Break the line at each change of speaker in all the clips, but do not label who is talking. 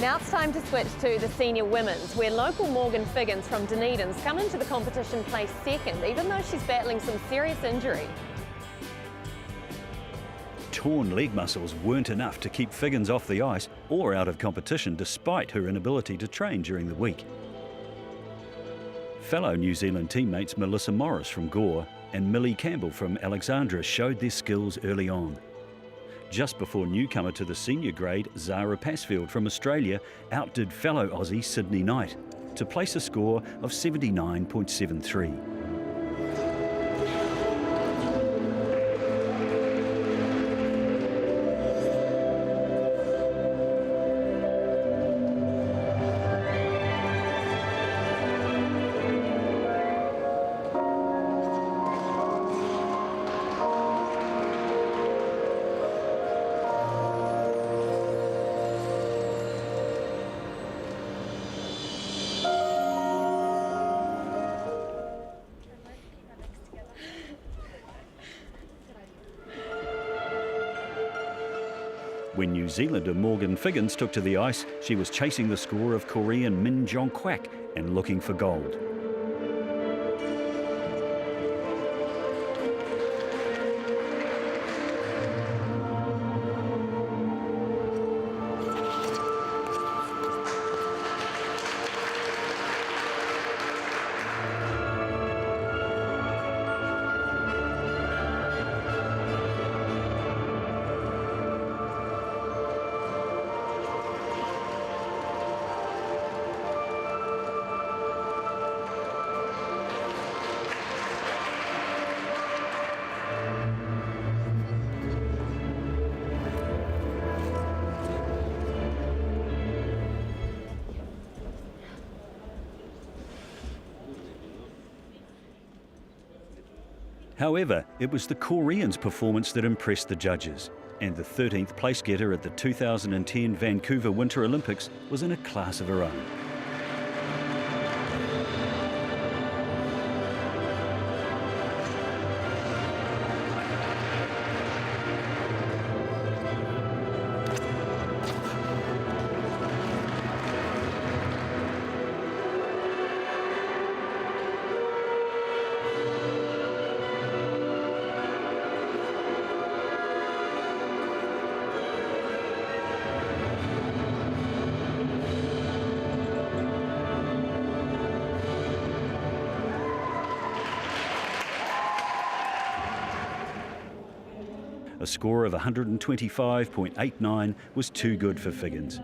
Now it's time to switch to the senior women's, where local Morgan Figgins from Dunedin's come into the competition placed second, even though she's battling some serious injury.
Torn leg muscles weren't enough to keep Figgins off the ice or out of competition despite her inability to train during the week. Fellow New Zealand teammates Melissa Morris from Gore and Millie Campbell from Alexandra showed their skills early on. Just before newcomer to the senior grade, Zara Passfield from Australia outdid fellow Aussie Sydney Knight to place a score of 79.73. When New Zealander Morgan Figgins took to the ice, she was chasing the score of Korean Min Jong-kwak and looking for gold. However, it was the Koreans' performance that impressed the judges, and the 13th place getter at the 2010 Vancouver Winter Olympics was in a class of her own. A score of 125.89 was too good for Figgins.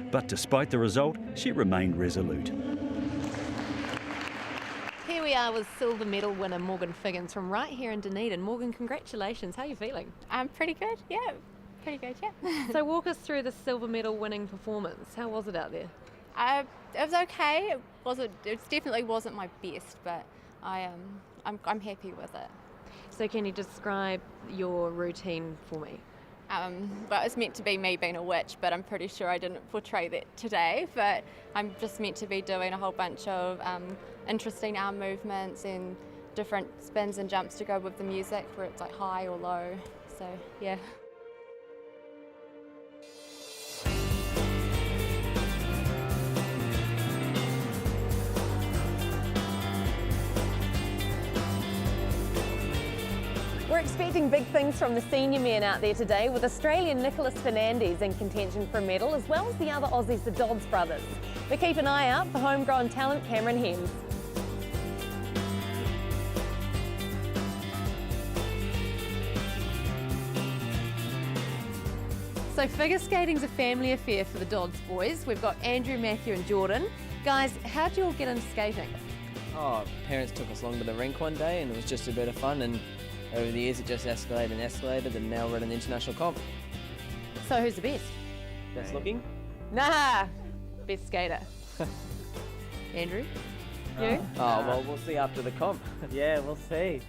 But despite the result, she remained resolute.
Here we are with silver medal winner Morgan Figgins from right here in Dunedin. Morgan, congratulations. How are you feeling?
I'm pretty good, yeah. Pretty good, yeah.
So walk us through the silver medal winning performance. How was it out there?
It was okay. It definitely wasn't my best, but I'm happy with it.
So can you describe your routine for me?
Well, it's meant to be me being a witch, but I'm pretty sure I didn't portray that today. But I'm just meant to be doing a whole bunch of interesting arm movements and different spins and jumps to go with the music, where it's like high or low. So, yeah.
We're expecting big things from the senior men out there today, with Australian Nicholas Fernandes in contention for a medal, as well as the other Aussies, the Dodds brothers. But keep an eye out for homegrown talent Cameron Hens. So figure skating's a family affair for the Dodds boys. We've got Andrew, Matthew and Jordan. Guys, how'd you all get into skating?
Oh, parents took us along to the rink one day and it was just a bit of fun, and over the years it just escalated and now we're at an international comp.
So who's the best?
Best looking?
Nah, best skater. Andrew? You?
Oh, well, we'll see after the comp. Yeah, we'll see.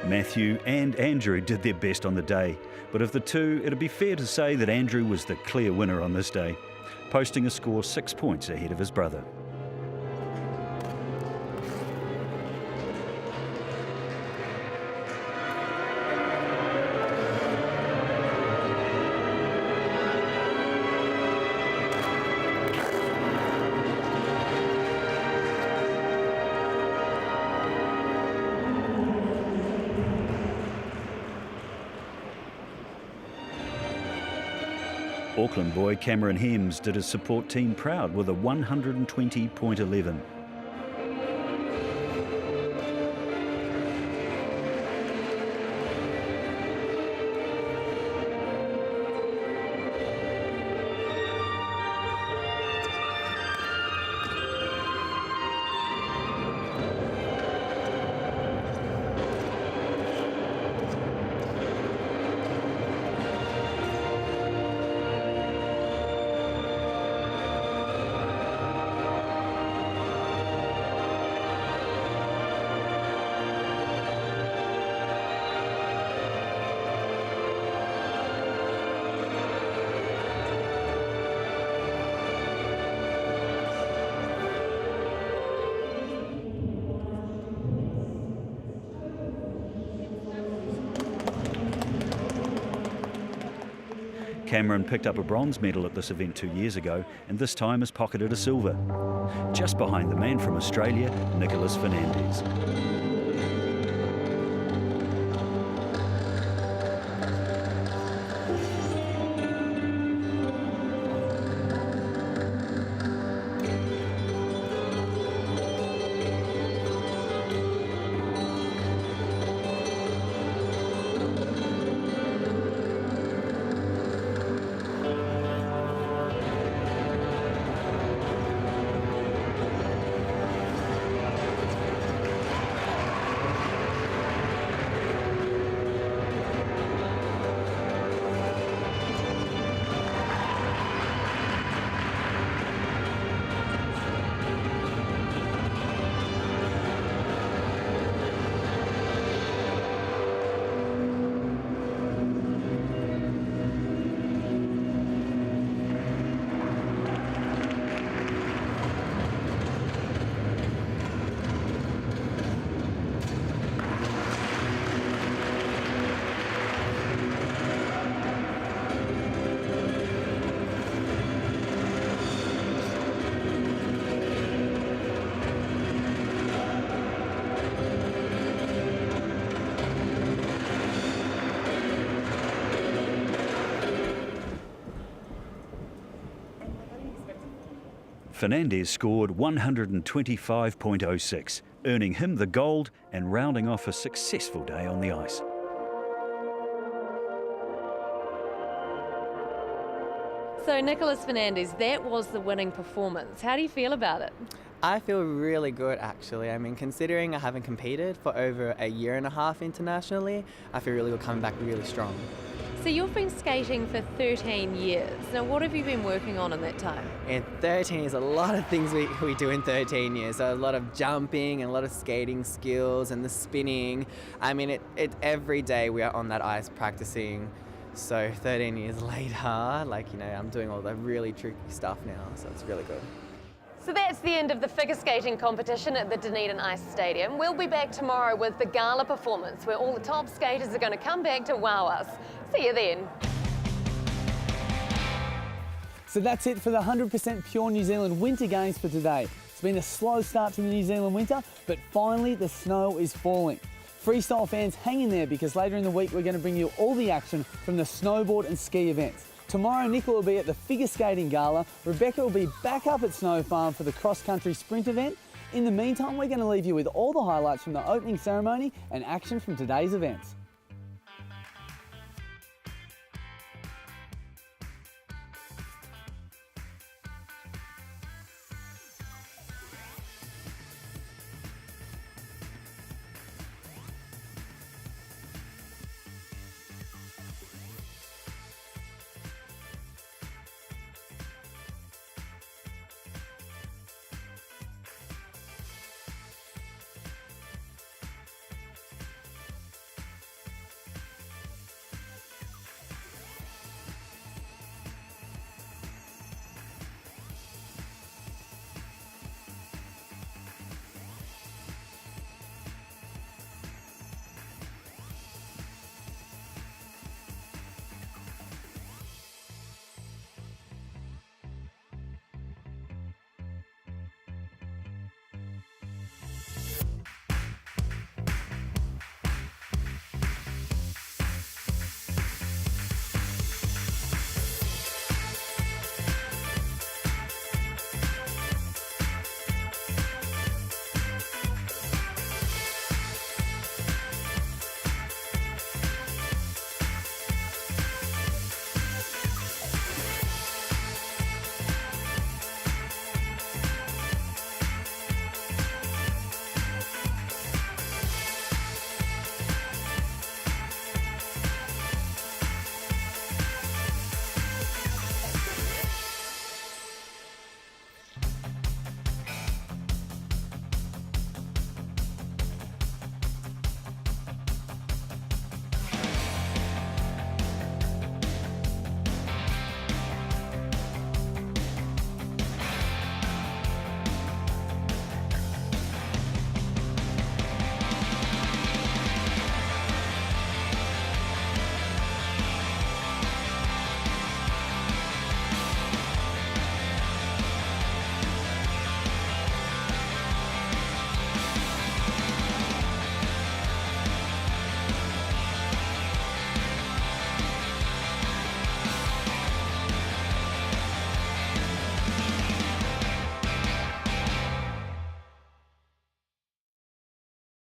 Matthew and Andrew did their best on the day, but of the two, it'd be fair to say that Andrew was the clear winner on this day, posting a score 6 points ahead of his brother. Auckland boy Cameron Hems did his support team proud with a 120.11. Cameron picked up a bronze medal at this event 2 years ago and this time has pocketed a silver. Just behind the man from Australia, Nicholas Fernandez. Fernandez scored 125.06, earning him the gold and rounding off a successful day on the ice.
So Nicholas Fernandez, that was the winning performance. How do you feel about it?
I feel really good actually. I mean, considering I haven't competed for over a year and a half internationally, I feel really good coming back really strong.
So you've been skating for 13 years. Now what have you been working on in that time?
In 13 years, a lot of things we do in 13 years. So a lot of jumping and a lot of skating skills and the spinning. I mean, it every day we are on that ice practicing. So 13 years later, like, you know, I'm doing all the really tricky stuff now, so it's really good.
So that's the end of the figure skating competition at the Dunedin Ice Stadium. We'll be back tomorrow with the gala performance where all the top skaters are going to come back to wow us. See you then.
So that's it for the 100% Pure New Zealand Winter Games for today. It's been a slow start to the New Zealand winter, but finally the snow is falling. Freestyle fans, hang in there because later in the week we're going to bring you all the action from the snowboard and ski events. Tomorrow, Nicola will be at the figure skating gala. Rebecca will be back up at Snow Farm for the cross-country sprint event. In the meantime, we're going to leave you with all the highlights from the opening ceremony and action from today's events.